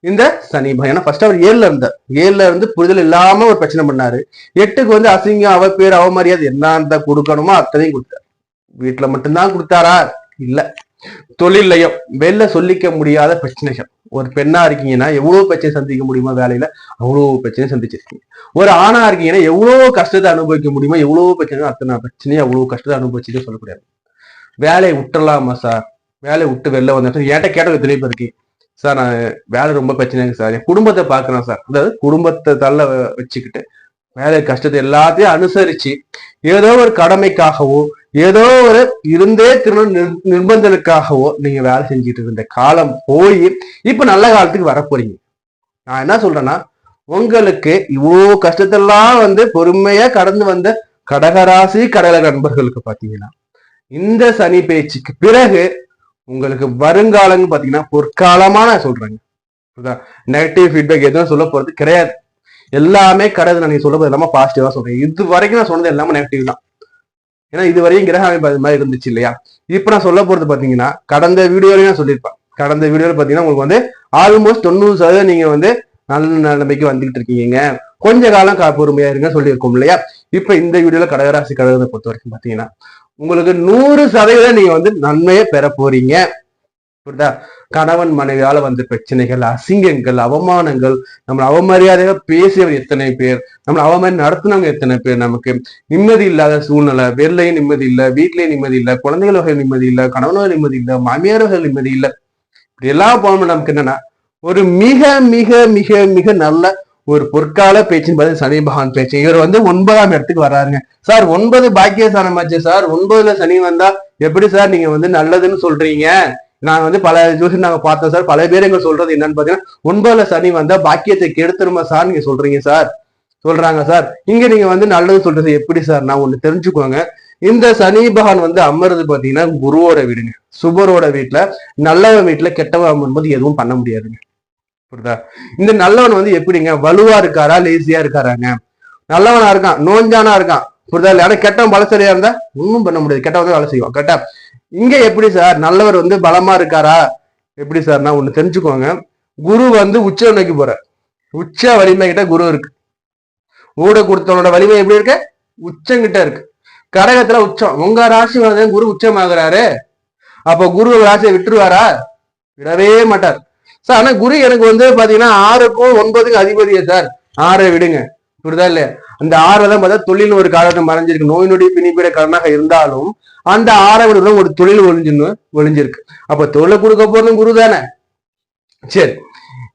இந்த சனி பகவான். ஏன்னா ஃபர்ஸ்ட் அவர் 7ல இருந்தார். 7ல இருந்து புரிதல் இல்லாம ஒரு பிரச்சனை பண்ணாரு. 8க்கு வந்து அசிங்கம், அவ பேர், அவ மரியாதை என்ன கொடுக்கணுமோ அத்தனையும் கொடுத்தாரு. வீட்டுல மட்டும்தான் கொடுத்தாரா? இல்ல, தொழிலையும் வெளில சொல்லிக்க முடியாத பிரச்சனைகள். ஒரு பெண்ணா இருக்கீங்கன்னா எவ்வளவு பிரச்சனை சந்திக்க முடியுமோ வேலையில அவ்வளவு பிரச்சனை சந்திச்சிருக்கீங்க. ஒரு ஆணா இருக்கீங்கன்னா எவ்வளவு கஷ்டத்தை அனுபவிக்க முடியுமோ எவ்வளவு பிரச்சனை, அத்தனை பிரச்சனையும் அவ்வளவு கஷ்டத்தை அனுபவிச்சுட்டு சொல்லக்கூடாது. வேலையை விட்டுலாமா சார்? வேலையை விட்டு வெளில வந்தேன் ஏன்ட்ட கேட்டது எத்தனை பேர் இருக்கு சார், நான் வேலை ரொம்ப பிரச்சனைங்க சார், என் குடும்பத்தை பாக்குறேன் சார். அதாவது குடும்பத்தை தள்ள வச்சுக்கிட்டு வேலை கஷ்டத்தை எல்லாத்தையும் அனுசரிச்சு ஏதோ ஒரு கடமைக்காகவோ ஏதோ ஒரு இருந்தே திருமண நிர்பந்தனுக்காகவோ நீங்க வேலை செஞ்சுட்டு இருந்த காலம் போய் இப்ப நல்ல காலத்துக்கு வர போறீங்க. நான் என்ன சொல்றேன்னா, உங்களுக்கு இவ்வளவு கஷ்டத்தெல்லாம் வந்து பொறுமையா கடந்து வந்த கடகராசி கடக நண்பர்களுக்கு பாத்தீங்கன்னா இந்த சனி பேச்சுக்கு பிறகு உங்களுக்கு வருங்காலம்னு பாத்தீங்கன்னா பொற்காலமா நான் சொல்றேங்க. நெகட்டிவ் ஃபீட்பேக் எதுவும் சொல்ல போறது கிடையாது. எல்லாமே கடவுள் நான் சொல்ல போது எல்லாமே பாசிட்டிவா சொல்றேன். இது வரைக்கும் நான் சொன்னது எல்லாமே நெகட்டிவ் தான். ஏன்னா இது வரையும் கிரக அமைப்பு அது மாதிரி இருந்துச்சு இல்லையா? இப்ப நான் சொல்ல போறது பாத்தீங்கன்னா கடந்த வீடியோலயும் நான் சொல்லியிருப்பேன். கடந்த வீடியோல பாத்தீங்கன்னா உங்களுக்கு வந்து ஆல்மோஸ்ட் 90% நீங்க வந்து நல்ல நிலைமைக்கு வந்துகிட்டு இருக்கீங்க, கொஞ்ச காலம் பொறுமையா இருங்க சொல்லியிருக்கோம் இல்லையா? இப்ப இந்த வீடியோல கடகராசி கடகத்தை பொறுத்த வரைக்கும் பாத்தீங்கன்னா உங்களுக்கு 100% நீங்க வந்து நன்மையை பெற போறீங்க. புரியுதா? கணவன் மனைவியால வந்த பிரச்சனைகள், அசிங்கங்கள், அவமானங்கள், நம்மளை அவமரியாதையா பேசியவர் எத்தனை பேர், நம்மளை அவமாரி நடத்தினவங்க எத்தனை பேர், நமக்கு நிம்மதி இல்லாத சூழ்நிலை, வெளிலையும் நிம்மதி இல்லை, வீட்லயும் நிம்மதி இல்லை, குழந்தைகள் வகை நிம்மதி இல்லை, கணவன் நிம்மதி இல்லை, மாமியார் வகை நிம்மதி இல்லை. இப்படி எல்லாம் போனோம். நமக்கு என்னன்னா ஒரு மிக மிக மிக மிக நல்ல ஒரு பொற்கால பேச்சுன்னு பார்த்து சனி பகவான் பேச்சு. இவர் வந்து 9ஆம் இடத்துக்கு வர்றாருங்க. சார் 9 பாக்கியஸ்தானம் ஆச்சு சார், 9ல சனி வந்தா எப்படி சார் நீங்க வந்து நல்லதுன்னு சொல்றீங்க? நாங்க வந்து பல ஜோசி நாங்க பார்த்தோம் சார். பல பேர் எங்க சொல்றது என்னன்னு பாத்தீங்கன்னா 9ல சனி வந்தா பாக்கியத்தை கெடுத்துருமா சார் நீங்க சொல்றீங்க சார் சொல்றாங்க சார். இங்க நீங்க வந்து நல்லது சொல்றது எப்படி சார்? நான் ஒண்ணு தெரிஞ்சுக்கோங்க, இந்த சனி பகவான் வந்து அமர்றது பாத்தீங்கன்னா குருவோட வீடுங்க, சுபரோட வீட்டுல. நல்லவன் வீட்டுல கெட்டவன் அமரும்போது எதுவும் பண்ண முடியாதுங்க. புரியுதா? இந்த நல்லவன் வந்து எப்படிங்க, வலுவா இருக்காரா லேசியா இருக்காராங்க? நல்லவனா இருக்கான், நோஞ்சானா இருக்கான். புரியுதா? இல்ல கெட்டவன் பலசரியா இருந்தா ஒன்னும் பண்ண முடியாது, கெட்டவன் வேலை செய்வான். கரெக்டா? இங்க எப்படி சார் நல்லவர் வந்து பலமா இருக்காரா எப்படி சார்னா ஒண்ணு தெரிஞ்சுக்கோங்க, குரு வந்து உச்ச நோக்கி போற, உச்ச வலிமை கிட்ட குரு இருக்கு. ஊட கொடுத்தவனோட வலிமை எப்படி இருக்கு? உச்சங்கிட்ட இருக்கு. கடகத்துல உச்சம், உங்க ராசி வந்து குரு உச்சமாகறாரு. அப்ப குரு ராசியை விட்டுருவாரா? விடவே மாட்டார் சார். ஆனா குரு எனக்கு வந்து பாத்தீங்கன்னா 6க்கும் 9க்கும் அதிபதியா சார். 6 விடுங்க. புரியுதா இல்லையா? அந்த 6 தான் பார்த்தா தொழில் ஒரு காலத்தை மறைஞ்சிருக்கு. நோய் நொடி பிணிப்பிட கடனாக இருந்தாலும் அந்த 6 விட ஒரு தொழில் ஒளிஞ்சிருக்கு. அப்ப தொழிலை கொடுக்க போறதும் குரு தானே. சரி,